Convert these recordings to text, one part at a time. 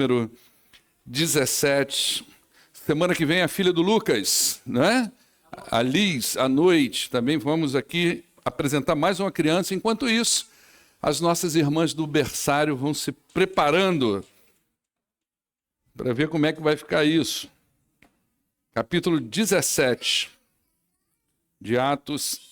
número 17. Semana que vem a filha do Lucas, né? A Liz, à noite. Também vamos aqui apresentar mais uma criança. Enquanto isso, as nossas irmãs do berçário vão se preparando para ver como é que vai ficar isso. Capítulo 17 de Atos.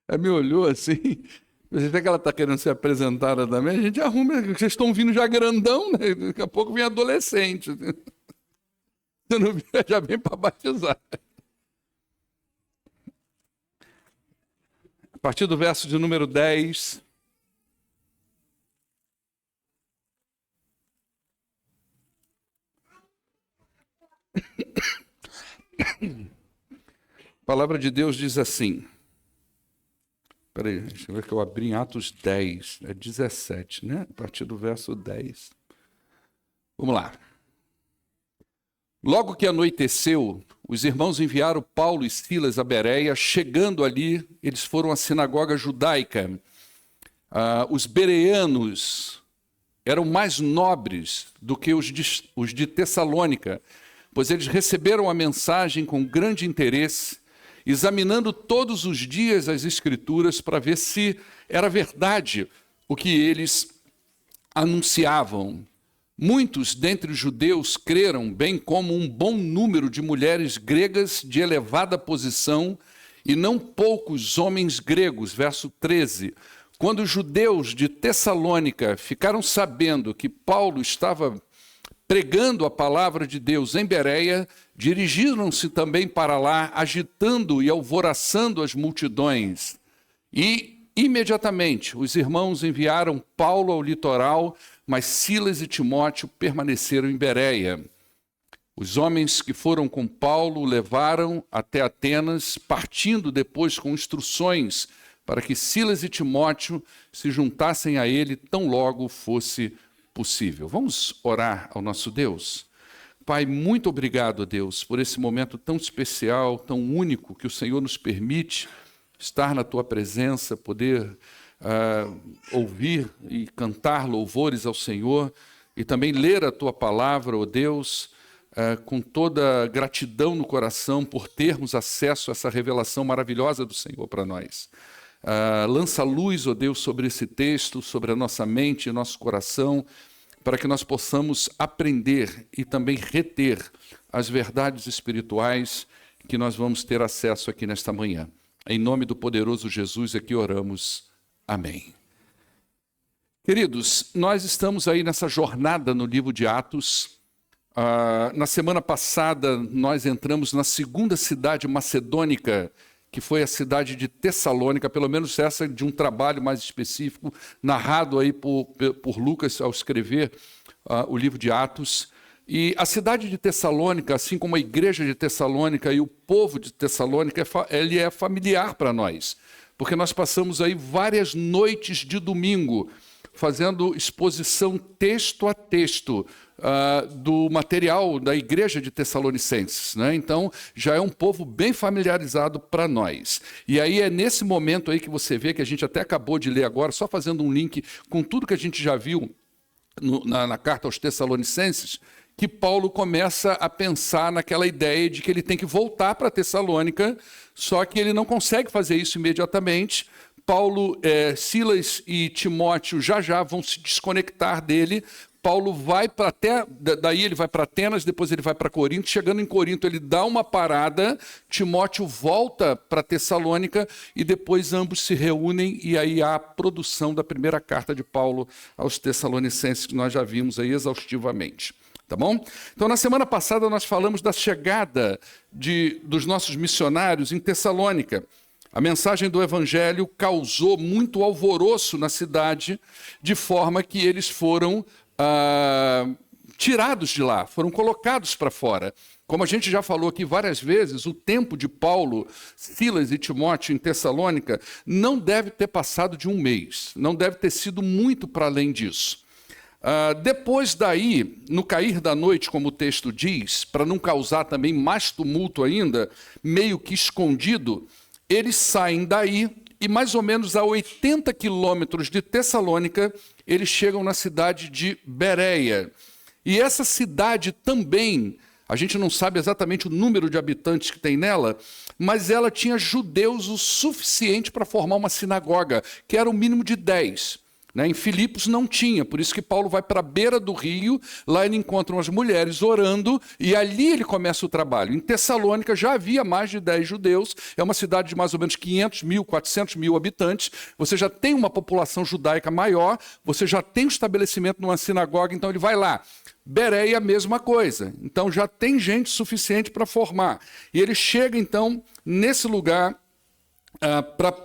Ela me olhou assim, você vê que ela está querendo ser apresentada também, a gente arruma, vocês estão vindo já grandão, né? Daqui a pouco vem adolescente. Você não viu, já vem para batizar. A partir do verso de número 10... A palavra de Deus diz assim. Espera aí, deixa eu ver que eu abri em Atos 10, é 17, né? A partir do verso 10. Vamos lá. Logo que anoiteceu, os irmãos enviaram Paulo e Silas a Bereia. Chegando ali, eles foram à sinagoga judaica. Os bereanos eram mais nobres do que os de Tessalônica, pois eles receberam a mensagem com grande interesse, examinando todos os dias as Escrituras para ver se era verdade o que eles anunciavam. Muitos dentre os judeus creram, bem como um bom número de mulheres gregas de elevada posição e não poucos homens gregos. Verso 13. Quando os judeus de Tessalônica ficaram sabendo que Paulo estava pregando a palavra de Deus em Bereia, dirigiram-se também para lá, agitando e alvoroçando as multidões. E, imediatamente, os irmãos enviaram Paulo ao litoral, mas Silas e Timóteo permaneceram em Bereia. Os homens que foram com Paulo o levaram até Atenas, partindo depois com instruções para que Silas e Timóteo se juntassem a ele tão logo fosse possível. Vamos orar ao nosso Deus? Pai, muito obrigado, Deus, por esse momento tão especial, tão único que o Senhor nos permite estar na Tua presença, poder ouvir e cantar louvores ao Senhor e também ler a Tua palavra, ó Deus, com toda gratidão no coração por termos acesso a essa revelação maravilhosa do Senhor para nós. Lança luz, ó Deus, sobre esse texto, sobre a nossa mente e nosso coração, para que nós possamos aprender e também reter as verdades espirituais que nós vamos ter acesso aqui nesta manhã. Em nome do poderoso Jesus é que oramos. Amém. Queridos, nós estamos aí nessa jornada no livro de Atos. Na semana passada nós entramos na segunda cidade macedônica, que foi a cidade de Tessalônica, pelo menos essa de um trabalho mais específico, narrado aí por Lucas ao escrever o livro de Atos. E a cidade de Tessalônica, assim como a igreja de Tessalônica e o povo de Tessalônica, ele é familiar para nós, porque nós passamos aí várias noites de domingo fazendo exposição texto a texto do material da igreja de Tessalonicenses, né? Então, já é um povo bem familiarizado para nós. E aí é nesse momento aí que você vê, que a gente até acabou de ler agora, só fazendo um link com tudo que a gente já viu na carta aos Tessalonicenses, que Paulo começa a pensar naquela ideia de que ele tem que voltar para Tessalônica, só que ele não consegue fazer isso imediatamente. Paulo, Silas e Timóteo já vão se desconectar dele. Paulo vai daí ele vai para Atenas, depois ele vai para Corinto. Chegando em Corinto, ele dá uma parada, Timóteo volta para Tessalônica e depois ambos se reúnem e aí há a produção da primeira carta de Paulo aos Tessalonicenses, que nós já vimos aí exaustivamente. Tá bom? Então, na semana passada nós falamos da chegada dos nossos missionários em Tessalônica. A mensagem do Evangelho causou muito alvoroço na cidade, de forma que eles foram tirados de lá, foram colocados para fora. Como a gente já falou aqui várias vezes, o tempo de Paulo, Silas e Timóteo em Tessalônica não deve ter passado de um mês, não deve ter sido muito para além disso. Depois daí, no cair da noite, como o texto diz, para não causar também mais tumulto ainda, meio que escondido, eles saem daí e mais ou menos a 80 quilômetros de Tessalônica, eles chegam na cidade de Bereia. E essa cidade também, a gente não sabe exatamente o número de habitantes que tem nela, mas ela tinha judeus o suficiente para formar uma sinagoga, que era o mínimo de 10. Em Filipos não tinha, por isso que Paulo vai para a beira do rio, lá ele encontra umas mulheres orando, e ali ele começa o trabalho. Em Tessalônica já havia mais de 10 judeus, é uma cidade de mais ou menos 500 mil, 400 mil habitantes, você já tem uma população judaica maior, você já tem um estabelecimento numa sinagoga, então ele vai lá. Bereia, a mesma coisa, então já tem gente suficiente para formar. E ele chega então nesse lugar para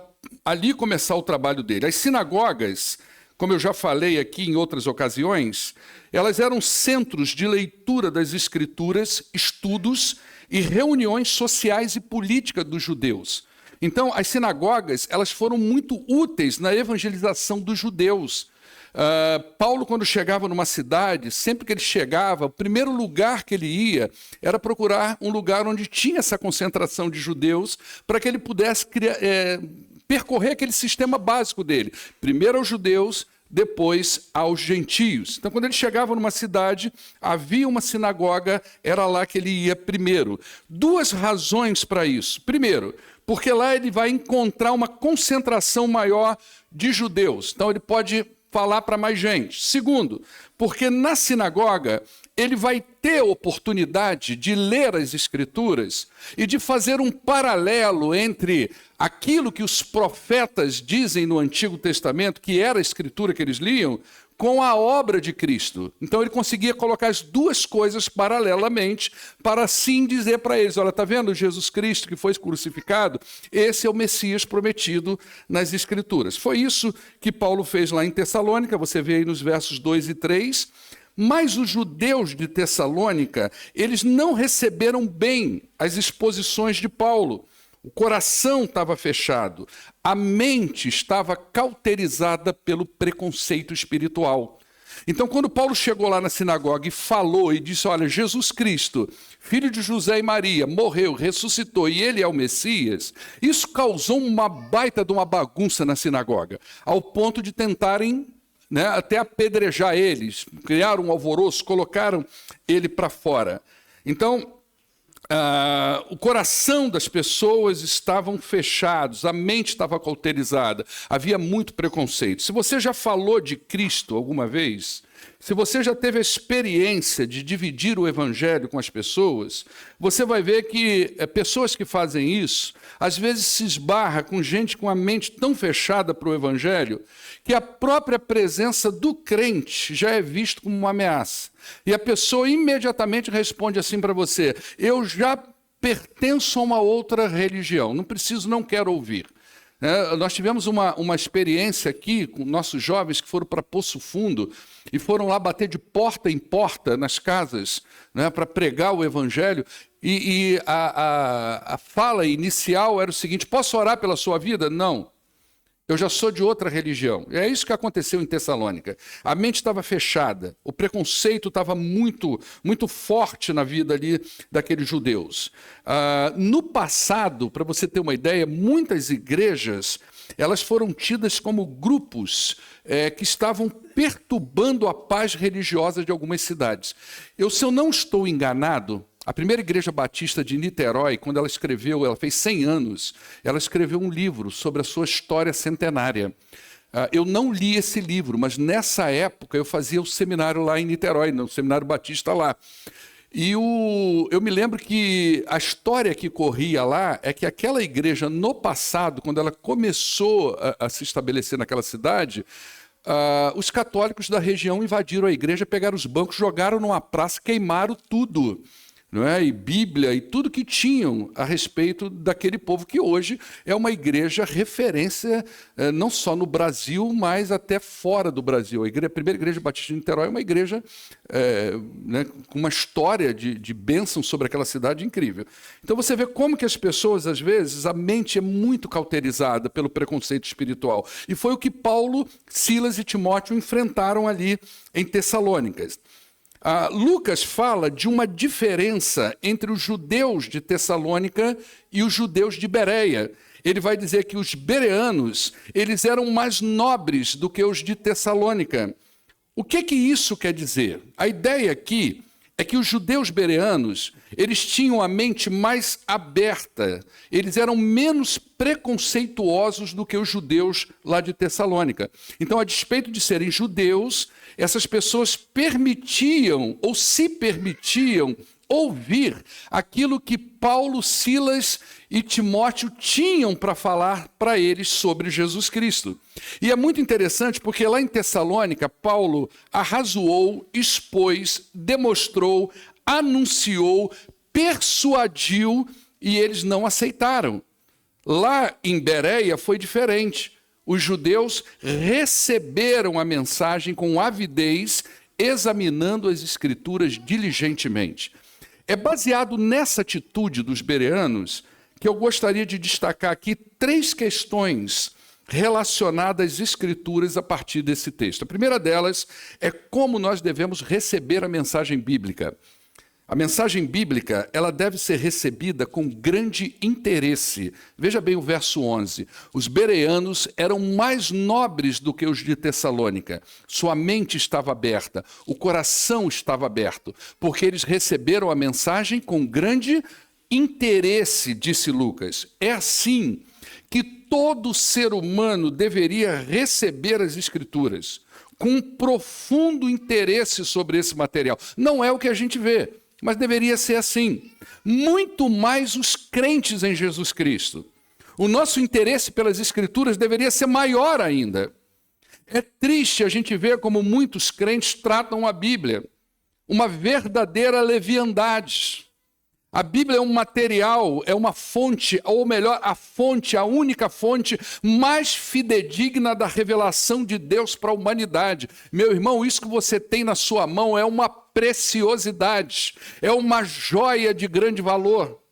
ali começar o trabalho dele. As sinagogas, como eu já falei aqui em outras ocasiões, elas eram centros de leitura das Escrituras, estudos e reuniões sociais e políticas dos judeus. Então, as sinagogas, elas foram muito úteis na evangelização dos judeus. Paulo, quando chegava numa cidade, sempre que ele chegava, o primeiro lugar que ele ia era procurar um lugar onde tinha essa concentração de judeus, para que ele pudesse percorrer aquele sistema básico dele. Primeiro aos judeus, depois aos gentios. Então, quando ele chegava numa cidade, havia uma sinagoga, era lá que ele ia primeiro. Duas razões para isso. Primeiro, porque lá ele vai encontrar uma concentração maior de judeus. Então, ele pode falar para mais gente. Segundo, porque na sinagoga ele vai ter oportunidade de ler as Escrituras e de fazer um paralelo entre aquilo que os profetas dizem no Antigo Testamento, que era a Escritura que eles liam, com a obra de Cristo. Então ele conseguia colocar as duas coisas paralelamente para assim dizer para eles, olha, está vendo Jesus Cristo que foi crucificado? Esse é o Messias prometido nas Escrituras. Foi isso que Paulo fez lá em Tessalônica, você vê aí nos versos 2 e 3. Mas os judeus de Tessalônica, eles não receberam bem as exposições de Paulo. O coração estava fechado, a mente estava cauterizada pelo preconceito espiritual. Então, quando Paulo chegou lá na sinagoga e falou e disse, olha, Jesus Cristo, filho de José e Maria, morreu, ressuscitou e ele é o Messias, isso causou uma baita de uma bagunça na sinagoga, ao ponto de tentarem até apedrejar eles, criaram um alvoroço, colocaram ele para fora. Então, o coração das pessoas estavam fechados, a mente estava cauterizada, havia muito preconceito. Se você já falou de Cristo alguma vez, se você já teve a experiência de dividir o evangelho com as pessoas, você vai ver que pessoas que fazem isso, às vezes se esbarra com gente com a mente tão fechada para o evangelho, que a própria presença do crente já é visto como uma ameaça. E a pessoa imediatamente responde assim para você, eu já pertenço a uma outra religião, não quero ouvir. Nós tivemos uma experiência aqui com nossos jovens que foram para Poço Fundo e foram lá bater de porta em porta nas casas para pregar o evangelho e a fala inicial era o seguinte, posso orar pela sua vida? Não. Eu já sou de outra religião. É isso que aconteceu em Tessalônica. A mente estava fechada, o preconceito estava muito, muito forte na vida ali daqueles judeus. No passado, para você ter uma ideia, muitas igrejas elas foram tidas como grupos que estavam perturbando a paz religiosa de algumas cidades. Se eu não estou enganado, a primeira igreja batista de Niterói, quando ela escreveu, ela fez 100 anos, ela escreveu um livro sobre a sua história centenária. Eu não li esse livro, mas nessa época eu fazia o seminário lá em Niterói, no seminário batista lá. E eu me lembro que a história que corria lá é que aquela igreja, no passado, quando ela começou a se estabelecer naquela cidade, os católicos da região invadiram a igreja, pegaram os bancos, jogaram numa praça, queimaram tudo. E Bíblia e tudo que tinham a respeito daquele povo que hoje é uma igreja referência não só no Brasil, mas até fora do Brasil. A primeira igreja batista de Niterói é uma igreja com uma história de bênção sobre aquela cidade incrível. Então você vê como que as pessoas, às vezes, a mente é muito cauterizada pelo preconceito espiritual. E foi o que Paulo, Silas e Timóteo enfrentaram ali em Tessalônicas. Lucas fala de uma diferença entre os judeus de Tessalônica e os judeus de Bereia. ele vai dizer que os bereanos, eles eram mais nobres do que os de Tessalônica. O que isso quer dizer? A ideia aqui é que os judeus bereanos, eles tinham a mente mais aberta, eles eram menos preconceituosos do que os judeus lá de Tessalônica. Então, a despeito de serem judeus, essas pessoas permitiam ou se permitiam ouvir aquilo que Paulo, Silas e Timóteo tinham para falar para eles sobre Jesus Cristo. E é muito interessante porque lá em Tessalônica, Paulo arrazoou, expôs, demonstrou, anunciou, persuadiu e eles não aceitaram. Lá em Bereia foi diferente. Os judeus receberam a mensagem com avidez, examinando as escrituras diligentemente. É baseado nessa atitude dos bereanos que eu gostaria de destacar aqui 3 questões relacionadas às escrituras a partir desse texto. A primeira delas é como nós devemos receber a mensagem bíblica. A mensagem bíblica, ela deve ser recebida com grande interesse. Veja bem o verso 11. Os bereanos eram mais nobres do que os de Tessalônica. Sua mente estava aberta, o coração estava aberto, porque eles receberam a mensagem com grande interesse, disse Lucas. É assim que todo ser humano deveria receber as Escrituras, com um profundo interesse sobre esse material. Não é o que a gente vê, mas deveria ser assim. Muito mais os crentes em Jesus Cristo. O nosso interesse pelas Escrituras deveria ser maior ainda. É triste a gente ver como muitos crentes tratam a Bíblia, uma verdadeira leviandade. A Bíblia é um material, é uma fonte, ou melhor, a única fonte mais fidedigna da revelação de Deus para a humanidade. Meu irmão, isso que você tem na sua mão é uma preciosidade, é uma joia de grande valor.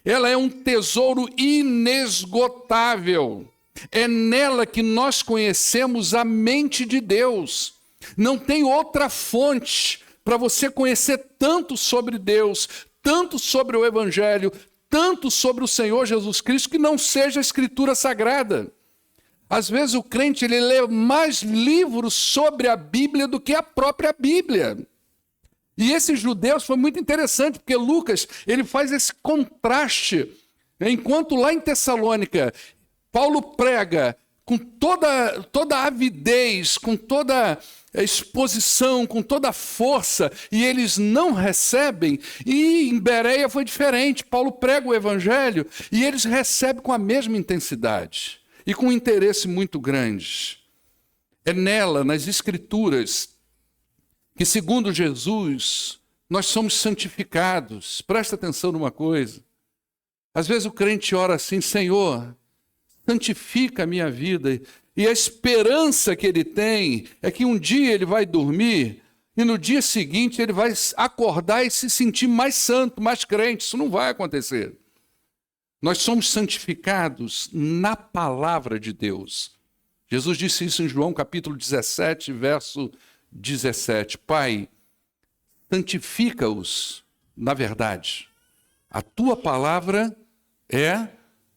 Ela é um tesouro inesgotável. É nela que nós conhecemos a mente de Deus. Não tem outra fonte para você conhecer tanto sobre Deus, tanto sobre o Evangelho, tanto sobre o Senhor Jesus Cristo, que não seja a Escritura Sagrada. Às vezes o crente ele lê mais livros sobre a Bíblia do que a própria Bíblia. E esses judeus foi muito interessante, porque Lucas ele faz esse contraste. Enquanto lá em Tessalônica, Paulo prega com toda a avidez, com toda a exposição, com toda a força, e eles não recebem. E em Bereia foi diferente. Paulo prega o Evangelho e eles recebem com a mesma intensidade e com um interesse muito grande. É nela, nas Escrituras, que segundo Jesus, nós somos santificados. Presta atenção numa coisa. Às vezes o crente ora assim: Senhor, santifica a minha vida. E a esperança que ele tem é que um dia ele vai dormir e no dia seguinte ele vai acordar e se sentir mais santo, mais crente. Isso não vai acontecer. Nós somos santificados na palavra de Deus. Jesus disse isso em João capítulo 17, verso 17. Pai, santifica-os na verdade. A tua palavra é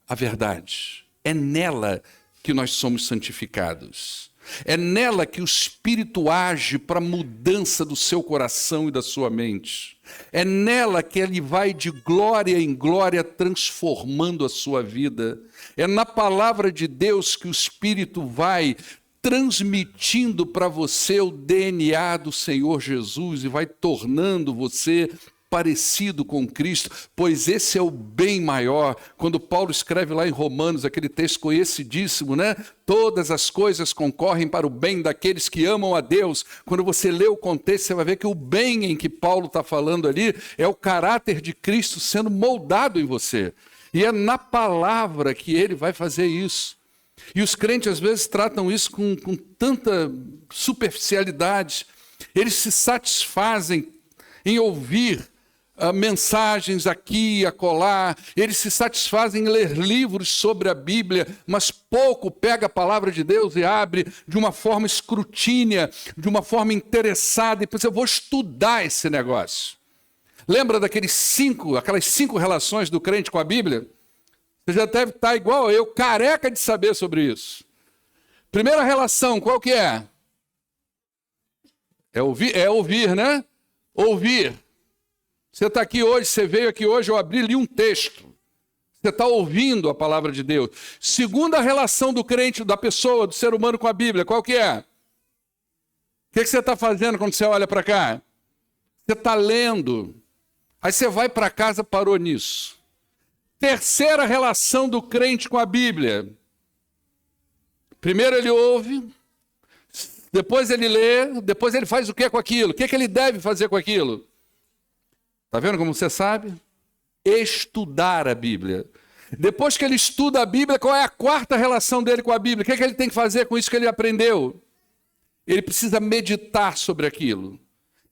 a verdade. É nela que nós somos santificados. É nela que o Espírito age para a mudança do seu coração e da sua mente. É nela que ele vai de glória em glória transformando a sua vida. É na palavra de Deus que o Espírito vai transmitindo para você o DNA do Senhor Jesus e vai tornando você parecido com Cristo, pois esse é o bem maior. Quando Paulo escreve lá em Romanos, aquele texto conhecidíssimo, né? Todas as coisas concorrem para o bem daqueles que amam a Deus. Quando você lê o contexto, você vai ver que o bem em que Paulo está falando ali é o caráter de Cristo sendo moldado em você. E é na palavra que ele vai fazer isso. E os crentes às vezes tratam isso com tanta superficialidade. Eles se satisfazem em ouvir mensagens aqui e acolá, eles se satisfazem em ler livros sobre a Bíblia, mas pouco pega a palavra de Deus e abre de uma forma escrutínea, de uma forma interessada, e pensa, eu vou estudar esse negócio. Lembra aquelas 5 relações do crente com a Bíblia? Você já deve estar igual eu, careca de saber sobre isso. Primeira relação, qual que é? É ouvir, né? Ouvir. Você está aqui hoje, você veio aqui hoje, eu abri-lhe um texto. Você está ouvindo a palavra de Deus. Segunda relação do crente, da pessoa, do ser humano com a Bíblia, qual que é? O que você está fazendo quando você olha para cá? Você está lendo. Aí você vai para casa, parou nisso. Terceira relação do crente com a Bíblia. Primeiro ele ouve, depois ele lê, depois ele faz o que com aquilo? O que ele deve fazer com aquilo? Está vendo como você sabe? Estudar a Bíblia. Depois que ele estuda a Bíblia, qual é a quarta relação dele com a Bíblia? O que ele tem que fazer com isso que ele aprendeu? Ele precisa meditar sobre aquilo.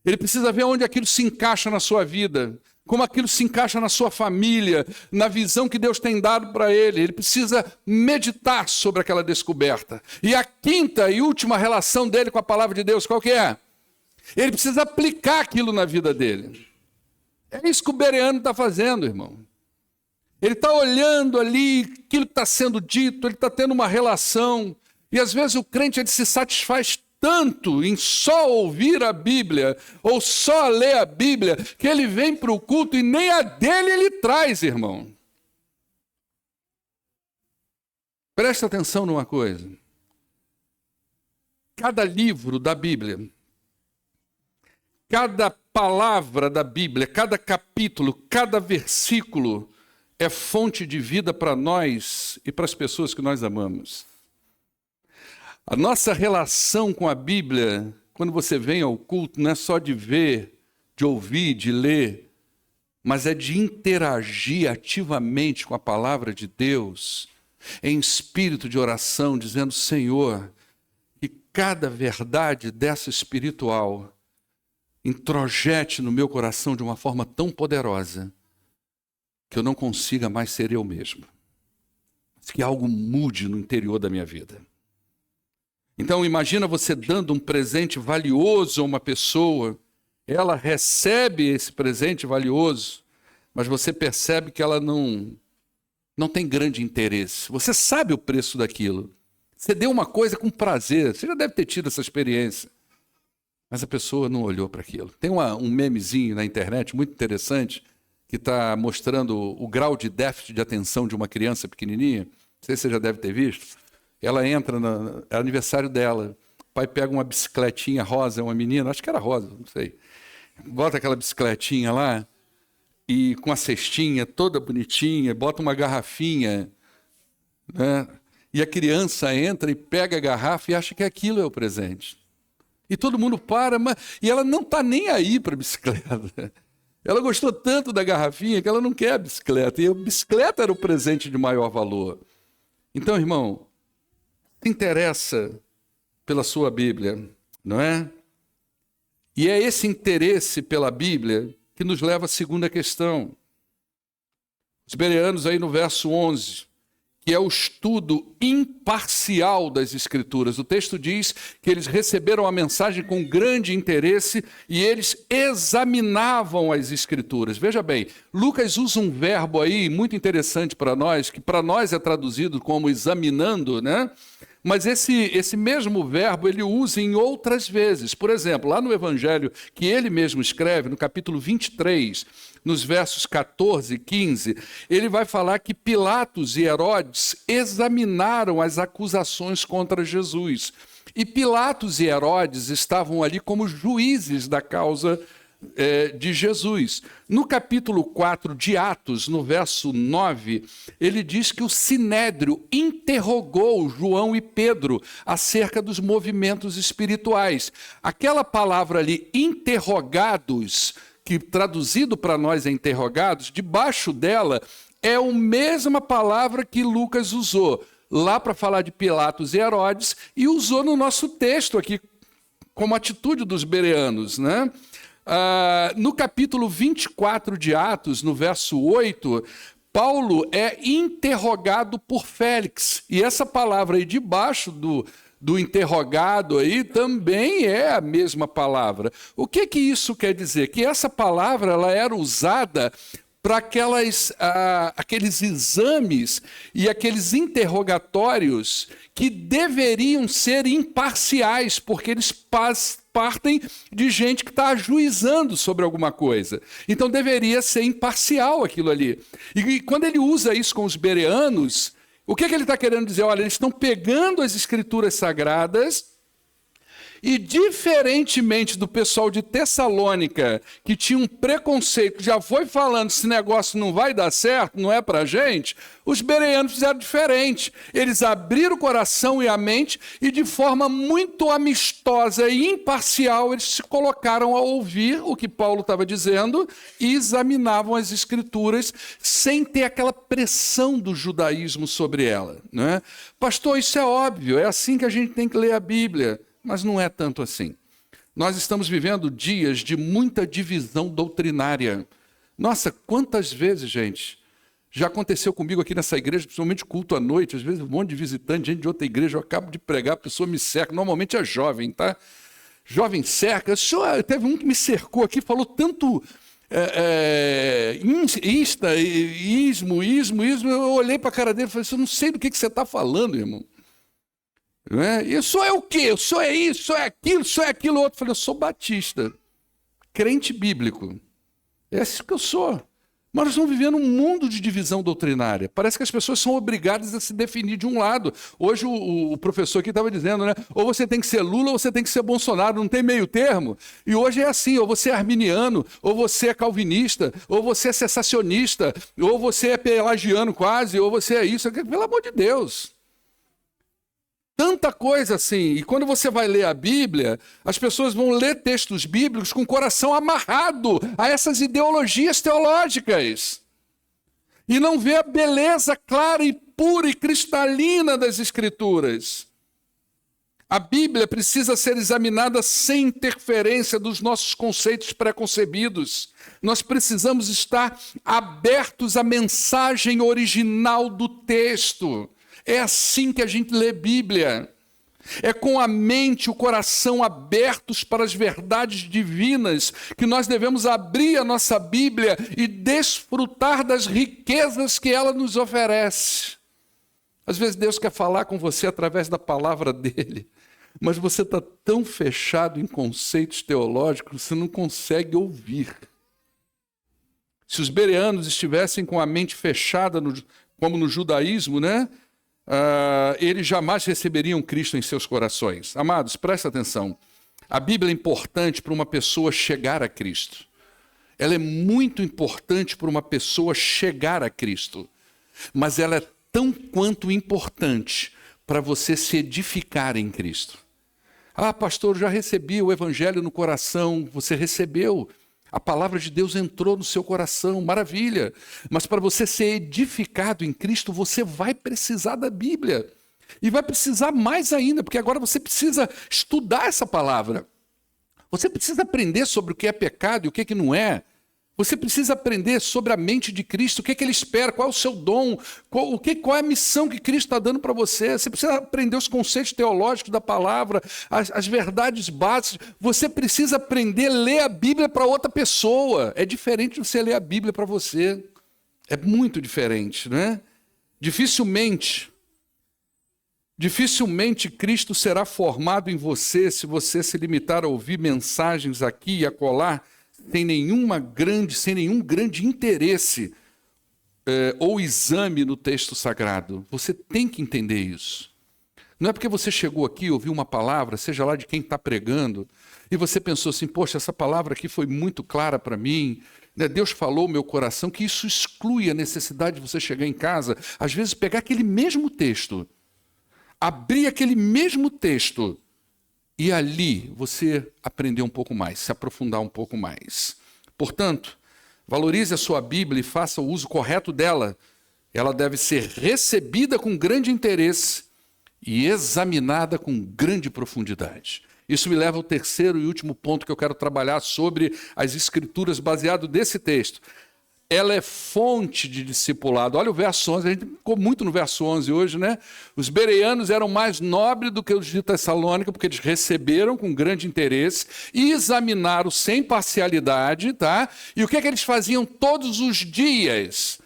Ele precisa ver onde aquilo se encaixa na sua vida, como aquilo se encaixa na sua família, na visão que Deus tem dado para ele. Ele precisa meditar sobre aquela descoberta. E a quinta e última relação dele com a palavra de Deus, qual que é? Ele precisa aplicar aquilo na vida dele. É isso que o bereano está fazendo, irmão. Ele está olhando ali aquilo que está sendo dito, ele está tendo uma relação. E às vezes o crente ele se satisfaz tanto em só ouvir a Bíblia, ou só ler a Bíblia, que ele vem para o culto e nem a dele ele traz, irmão. Presta atenção numa coisa. Cada livro da Bíblia, cada palavra da Bíblia, cada capítulo, cada versículo é fonte de vida para nós e para as pessoas que nós amamos. A nossa relação com a Bíblia, quando você vem ao culto, não é só de ver, de ouvir, de ler, mas é de interagir ativamente com a palavra de Deus, em espírito de oração, dizendo: Senhor, que cada verdade dessa espiritual introjete no meu coração de uma forma tão poderosa que eu não consiga mais ser eu mesmo. Que algo mude no interior da minha vida. Então imagina você dando um presente valioso a uma pessoa, ela recebe esse presente valioso, mas você percebe que ela não tem grande interesse. Você sabe o preço daquilo. Você deu uma coisa com prazer, você já deve ter tido essa experiência. Mas a pessoa não olhou para aquilo. Tem um memezinho na internet muito interessante que está mostrando o grau de déficit de atenção de uma criança pequenininha. Não sei se você já deve ter visto. Ela entra, é aniversário dela. O pai pega uma bicicletinha rosa, uma menina, acho que era rosa, não sei. Bota aquela bicicletinha lá e com a cestinha toda bonitinha, bota uma garrafinha, né? E a criança entra e pega a garrafa e acha que aquilo é o presente. E todo mundo para, e ela não está nem aí para a bicicleta. Ela gostou tanto da garrafinha que ela não quer a bicicleta. E a bicicleta era o presente de maior valor. Então, irmão, se interessa pela sua Bíblia, não é? E é esse interesse pela Bíblia que nos leva à segunda questão. Os bereanos aí no verso 11, que é o estudo imparcial das Escrituras. O texto diz que eles receberam a mensagem com grande interesse e eles examinavam as Escrituras. Veja bem, Lucas usa um verbo aí muito interessante para nós, que para nós é traduzido como examinando, né? Mas esse mesmo verbo ele usa em outras vezes. Por exemplo, lá no Evangelho que ele mesmo escreve, no capítulo 23, nos versos 14 e 15, ele vai falar que Pilatos e Herodes examinaram as acusações contra Jesus. E Pilatos e Herodes estavam ali como juízes da causa de Jesus. No capítulo 4 de Atos, no verso 9, ele diz que o Sinédrio interrogou João e Pedro acerca dos movimentos espirituais. Aquela palavra ali, interrogados, que traduzido para nós é interrogados, debaixo dela é a mesma palavra que Lucas usou lá para falar de Pilatos e Herodes e usou no nosso texto aqui como atitude dos bereanos, né? No capítulo 24 de Atos, no verso 8, Paulo é interrogado por Félix. E essa palavra aí debaixo do interrogado aí também é a mesma palavra. O que isso quer dizer? Que essa palavra ela era usada para aqueles exames e aqueles interrogatórios que deveriam ser imparciais, porque eles partem de gente que está ajuizando sobre alguma coisa. Então deveria ser imparcial aquilo ali. E quando ele usa isso com os bereanos, o que ele está querendo dizer? Olha, eles estão pegando as escrituras sagradas e, diferentemente do pessoal de Tessalônica, que tinha um preconceito, já foi falando, esse negócio não vai dar certo, não é para a gente, os bereanos fizeram diferente. Eles abriram o coração e a mente e, de forma muito amistosa e imparcial, eles se colocaram a ouvir o que Paulo estava dizendo e examinavam as escrituras sem ter aquela pressão do judaísmo sobre ela, né? Pastor, isso é óbvio, é assim que a gente tem que ler a Bíblia. Mas não é tanto assim. Nós estamos vivendo dias de muita divisão doutrinária. Nossa, quantas vezes, gente, já aconteceu comigo aqui nessa igreja, principalmente culto à noite, às vezes um monte de visitante, gente de outra igreja, eu acabo de pregar, a pessoa me cerca, normalmente é jovem, tá? Jovem cerca. Teve um que me cercou aqui, falou tanto ismo, eu olhei para a cara dele e falei, eu não sei do que você está falando, irmão. E só é o quê? Eu sou é isso, só é aquilo outro. Eu falei, eu sou batista, crente bíblico. É assim que eu sou. Mas nós estamos vivendo um mundo de divisão doutrinária. Parece que as pessoas são obrigadas a se definir de um lado. Hoje o professor aqui estava dizendo, né? Ou você tem que ser Lula ou você tem que ser Bolsonaro, não tem meio termo. E hoje é assim, ou você é arminiano, ou você é calvinista, ou você é cessacionista, ou você é pelagiano quase, ou você é isso. Pelo amor de Deus. Tanta coisa assim. E quando você vai ler a Bíblia, as pessoas vão ler textos bíblicos com o coração amarrado a essas ideologias teológicas. E não vê a beleza clara e pura e cristalina das Escrituras. A Bíblia precisa ser examinada sem interferência dos nossos conceitos preconcebidos. Nós precisamos estar abertos à mensagem original do texto. É assim que a gente lê Bíblia. É com a mente e o coração abertos para as verdades divinas que nós devemos abrir a nossa Bíblia e desfrutar das riquezas que ela nos oferece. Às vezes Deus quer falar com você através da palavra dele, mas você está tão fechado em conceitos teológicos que você não consegue ouvir. Se os bereanos estivessem com a mente fechada, como no judaísmo, né? Eles jamais receberiam Cristo em seus corações. Amados, presta atenção. A Bíblia é importante para uma pessoa chegar a Cristo. Ela é muito importante para uma pessoa chegar a Cristo. Mas ela é tão quanto importante para você se edificar em Cristo. Ah, pastor, já recebi o Evangelho no coração. Você recebeu. A palavra de Deus entrou no seu coração, maravilha. Mas para você ser edificado em Cristo, você vai precisar da Bíblia. E vai precisar mais ainda, porque agora você precisa estudar essa palavra. Você precisa aprender sobre o que é pecado e o que não é. Você precisa aprender sobre a mente de Cristo, o que ele espera, qual é o seu dom, qual é a missão que Cristo está dando para você. Você precisa aprender os conceitos teológicos da palavra, as verdades básicas. Você precisa aprender a ler a Bíblia para outra pessoa. É diferente de você ler a Bíblia para você. É muito diferente, né? Dificilmente Cristo será formado em você se você se limitar a ouvir mensagens aqui e acolá, sem nenhum grande interesse ou exame no texto sagrado. Você tem que entender isso. Não é porque você chegou aqui e ouviu uma palavra, seja lá de quem está pregando, e você pensou assim, poxa, essa palavra aqui foi muito clara para mim, né? Deus falou no meu coração, que isso exclui a necessidade de você chegar em casa, às vezes pegar aquele mesmo texto, abrir aquele mesmo texto, e ali você aprender um pouco mais, se aprofundar um pouco mais. Portanto, valorize a sua Bíblia e faça o uso correto dela. Ela deve ser recebida com grande interesse e examinada com grande profundidade. Isso me leva ao terceiro e último ponto que eu quero trabalhar sobre as Escrituras baseado nesse texto. ela é fonte de discipulado. Olha o verso 11, a gente ficou muito no verso 11 hoje, né? Os bereanos eram mais nobres do que os de Tessalônica, porque eles receberam com grande interesse e examinaram sem parcialidade, tá? E o que eles faziam todos os dias?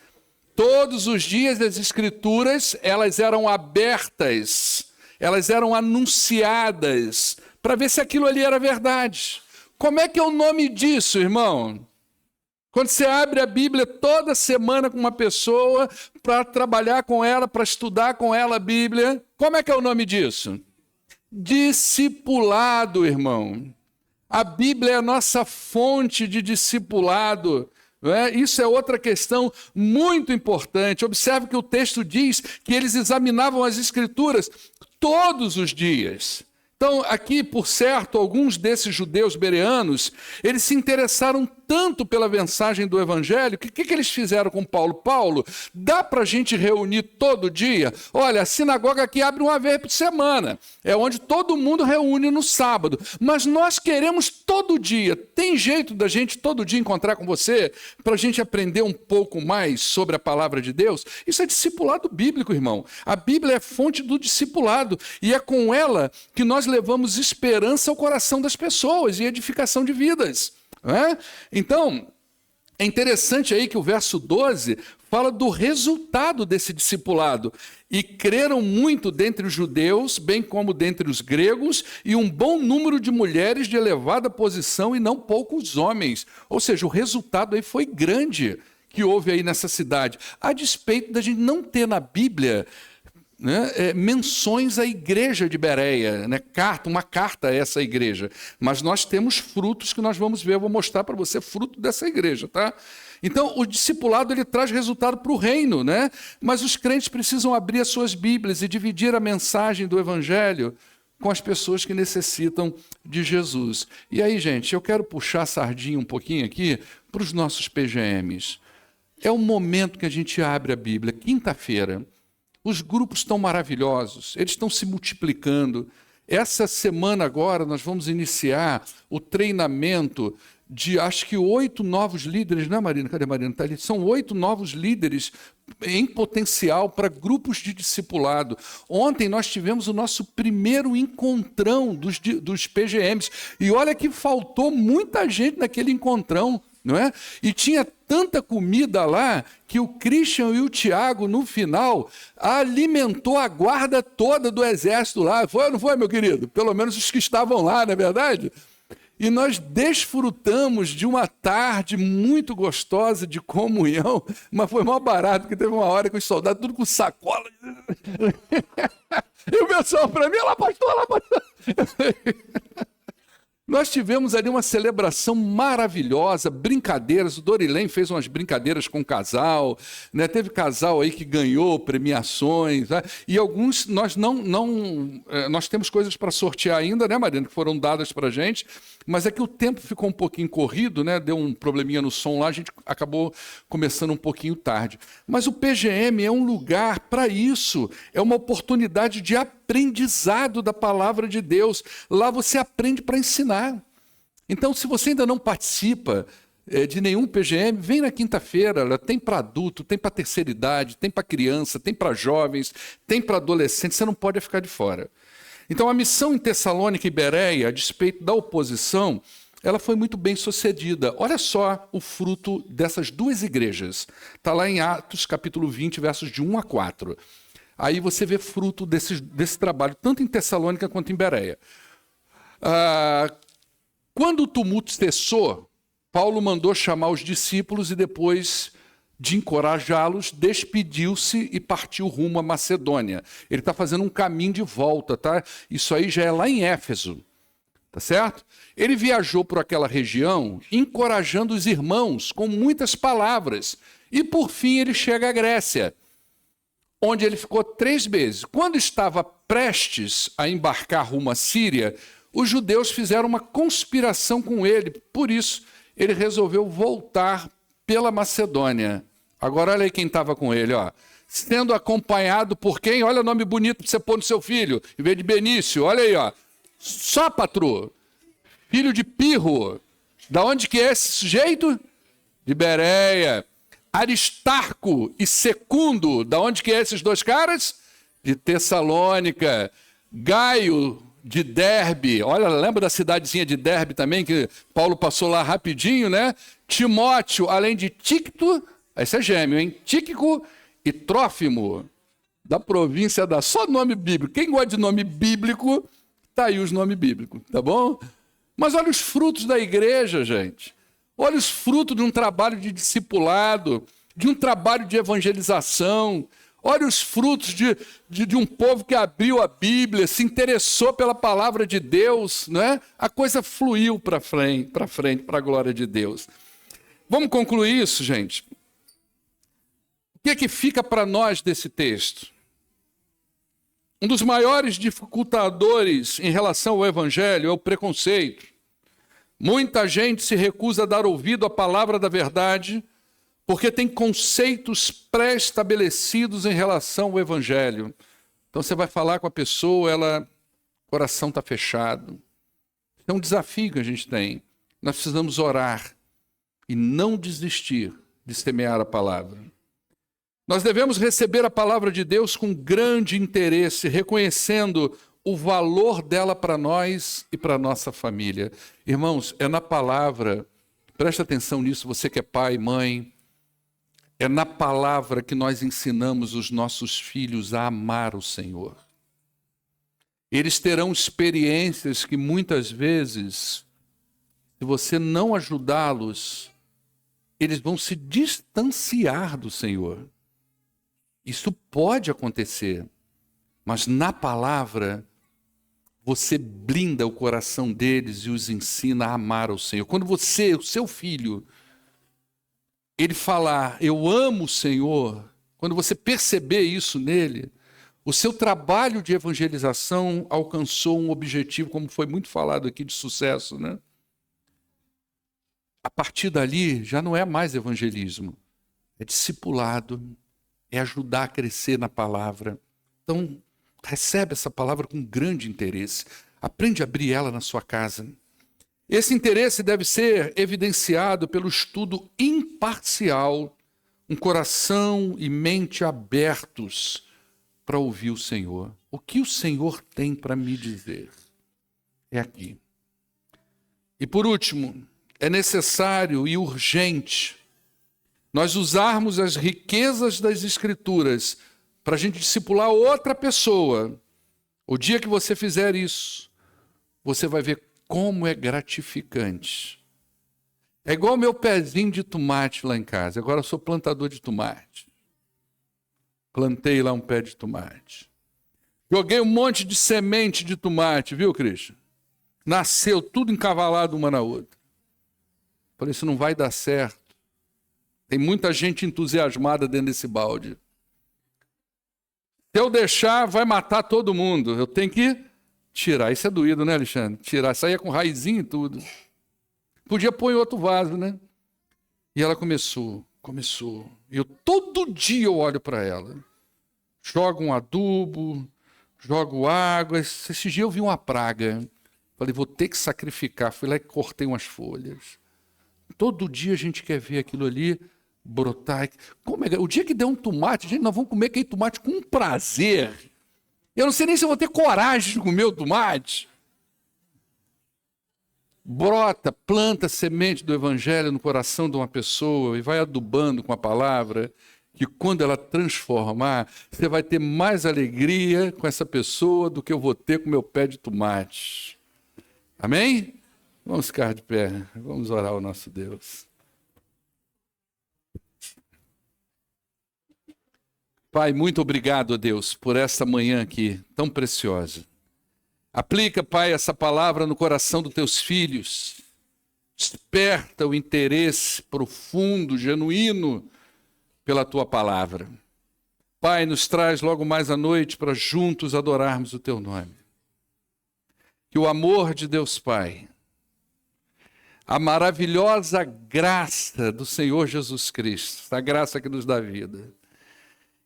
Todos os dias as Escrituras, elas eram abertas, elas eram anunciadas, para ver se aquilo ali era verdade. Como é que é o nome disso, irmão? Quando você abre a Bíblia toda semana com uma pessoa, para trabalhar com ela, para estudar com ela a Bíblia, como é que é o nome disso? Discipulado, irmão. A Bíblia é a nossa fonte de discipulado. Não é? Isso é outra questão muito importante. Observe que o texto diz que eles examinavam as Escrituras todos os dias. Então, aqui, por certo, alguns desses judeus bereanos, eles se interessaram tanto pela mensagem do Evangelho, que o que eles fizeram com Paulo? Paulo, dá para a gente reunir todo dia? Olha, a sinagoga aqui abre uma vez por semana, é onde todo mundo reúne no sábado, mas nós queremos todo dia. Tem jeito da gente todo dia encontrar com você, para a gente aprender um pouco mais sobre a palavra de Deus? Isso é discipulado bíblico, irmão. A Bíblia é fonte do discipulado, e é com ela que nós levamos esperança ao coração das pessoas e edificação de vidas. Não é? Então, é interessante aí que o verso 12 fala do resultado desse discipulado. E creram muito dentre os judeus, bem como dentre os gregos, e um bom número de mulheres de elevada posição e não poucos homens. Ou seja, o resultado aí foi grande que houve aí nessa cidade. A despeito da gente não ter na Bíblia, né, menções à igreja de Bereia, né, uma carta a essa igreja. Mas nós temos frutos que nós vamos ver, eu vou mostrar para você fruto dessa igreja, tá? Então, o discipulado ele traz resultado para o reino, né? Mas os crentes precisam abrir as suas Bíblias e dividir a mensagem do Evangelho com as pessoas que necessitam de Jesus. E aí, gente, eu quero puxar a sardinha um pouquinho aqui para os nossos PGMs. É o momento que a gente abre a Bíblia, quinta-feira. Os grupos estão maravilhosos, eles estão se multiplicando. Essa semana agora nós vamos iniciar o treinamento de, acho que 8 novos líderes, né, Marina? Cadê a Marina? Tá ali. São 8 novos líderes em potencial para grupos de discipulado. Ontem nós tivemos o nosso primeiro encontrão dos PGMs. E olha que faltou muita gente naquele encontrão, não é? E tinha tanta comida lá que o Christian e o Tiago, no final, alimentou a guarda toda do exército lá. Foi ou não foi, meu querido? Pelo menos os que estavam lá, não é verdade? E nós desfrutamos de uma tarde muito gostosa de comunhão, mas foi mal barato, porque teve uma hora que os soldados, tudo com sacola. E o pessoal para mim, lá pastor. Nós tivemos ali uma celebração maravilhosa, brincadeiras. O Dorilém fez umas brincadeiras com o casal, né? Teve casal aí que ganhou premiações, né? E alguns nós nós temos coisas para sortear ainda, né, Marina, que foram dadas para a gente, mas é que o tempo ficou um pouquinho corrido, né? Deu um probleminha no som lá, a gente acabou começando um pouquinho tarde. Mas o PGM é um lugar para isso, é uma oportunidade de aprendizado da palavra de Deus. Lá você aprende para ensinar. Então, se você ainda não participa de nenhum PGM, vem na quinta-feira. Tem para adulto, tem para terceira idade, tem para criança, tem para jovens, tem para adolescentes. Você não pode ficar de fora. Então, a missão em Tessalônica e Bereia, a despeito da oposição, ela foi muito bem sucedida. Olha só o fruto dessas duas igrejas. Está lá em Atos, capítulo 20, versos de 1 a 4. Aí você vê fruto desse trabalho, tanto em Tessalônica quanto em Bereia. Quando o tumulto cessou, Paulo mandou chamar os discípulos e depois de encorajá-los, despediu-se e partiu rumo à Macedônia. Ele está fazendo um caminho de volta, tá? Isso aí já é lá em Éfeso, tá certo? Ele viajou por aquela região, encorajando os irmãos com muitas palavras. E por fim ele chega à Grécia, onde ele ficou 3 meses. Quando estava prestes a embarcar rumo à Síria, os judeus fizeram uma conspiração com ele. Por isso, ele resolveu voltar pela Macedônia. Agora, olha aí quem estava com ele, ó. Sendo acompanhado por quem? Olha o nome bonito para você pôr no seu filho, em vez de Benício. Olha aí, ó. Sópatro, filho de Pirro. Da onde que é esse sujeito? De Bereia. Aristarco e Secundo, da onde que é esses dois caras? De Tessalônica. Gaio, de Derbe, olha, lembra da cidadezinha de Derbe também, que Paulo passou lá rapidinho, né? Timóteo, além de Tíquico, esse é gêmeo, hein? Tíquico e Trófimo, da província da... Só nome bíblico. Quem gosta de nome bíblico, tá aí os nomes bíblicos, tá bom? Mas olha os frutos da igreja, gente. Olha os frutos de um trabalho de discipulado, de um trabalho de evangelização. Olha os frutos de um povo que abriu a Bíblia, se interessou pela palavra de Deus, não é? A coisa fluiu para frente, para a glória de Deus. Vamos concluir isso, gente? O que é que fica para nós desse texto? Um dos maiores dificultadores em relação ao Evangelho é o preconceito. Muita gente se recusa a dar ouvido à palavra da verdade porque tem conceitos pré-estabelecidos em relação ao Evangelho. Então você vai falar com a pessoa, o coração está fechado. É um desafio que a gente tem. Nós precisamos orar e não desistir de semear a palavra. Nós devemos receber a palavra de Deus com grande interesse, reconhecendo o valor dela para nós e para a nossa família. Irmãos, é na palavra, presta atenção nisso, você que é pai, mãe, é na palavra que nós ensinamos os nossos filhos a amar o Senhor. Eles terão experiências que muitas vezes, se você não ajudá-los, eles vão se distanciar do Senhor. Isso pode acontecer, mas na palavra você blinda o coração deles e os ensina a amar o Senhor. Quando você, o seu filho, ele falar, eu amo o Senhor, quando você perceber isso nele, o seu trabalho de evangelização alcançou um objetivo, como foi muito falado aqui, de sucesso, né? A partir dali, já não é mais evangelismo, é discipulado, é ajudar a crescer na palavra. Então, recebe essa palavra com grande interesse. Aprende a abrir ela na sua casa. Esse interesse deve ser evidenciado pelo estudo imparcial, um coração e mente abertos para ouvir o Senhor. O que o Senhor tem para me dizer? É aqui. E por último, é necessário e urgente nós usarmos as riquezas das Escrituras para a gente discipular outra pessoa. O dia que você fizer isso, você vai ver como é gratificante. É igual meu pezinho de tomate lá em casa. Agora eu sou plantador de tomate. Plantei lá um pé de tomate. Joguei um monte de semente de tomate, viu, Cristian? Nasceu tudo encavalado uma na outra. Falei, isso não vai dar certo. Tem muita gente entusiasmada dentro desse balde. Se eu deixar, vai matar todo mundo. Eu tenho que tirar. Isso é doído, né, Alexandre? Tirar. Saía com raizinho e tudo. Podia pôr em outro vaso, né? E ela começou. E todo dia eu olho para ela. Jogo um adubo, jogo água. Esse dia eu vi uma praga. Falei, vou ter que sacrificar. Fui lá e cortei umas folhas. Todo dia a gente quer ver aquilo ali brotar. Como é? O dia que der um tomate, gente, nós vamos comer aquele tomate com prazer. Eu não sei nem se eu vou ter coragem de comer o tomate. Brota, planta semente do Evangelho no coração de uma pessoa e vai adubando com a palavra, que quando ela transformar, você vai ter mais alegria com essa pessoa do que eu vou ter com meu pé de tomate. Amém? Vamos ficar de pé, vamos orar ao nosso Deus. Pai, muito obrigado, Deus, por esta manhã aqui, tão preciosa. Aplica, Pai, essa palavra no coração dos teus filhos. Desperta o interesse profundo, genuíno, pela tua palavra. Pai, nos traz logo mais à noite para juntos adorarmos o teu nome. Que o amor de Deus Pai, a maravilhosa graça do Senhor Jesus Cristo, a graça que nos dá vida,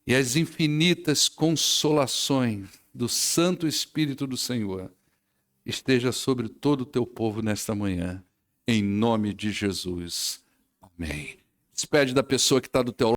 e as infinitas consolações do Santo Espírito do Senhor esteja sobre todo o teu povo nesta manhã, em nome de Jesus. Amém. Despede da pessoa que está do teu lado.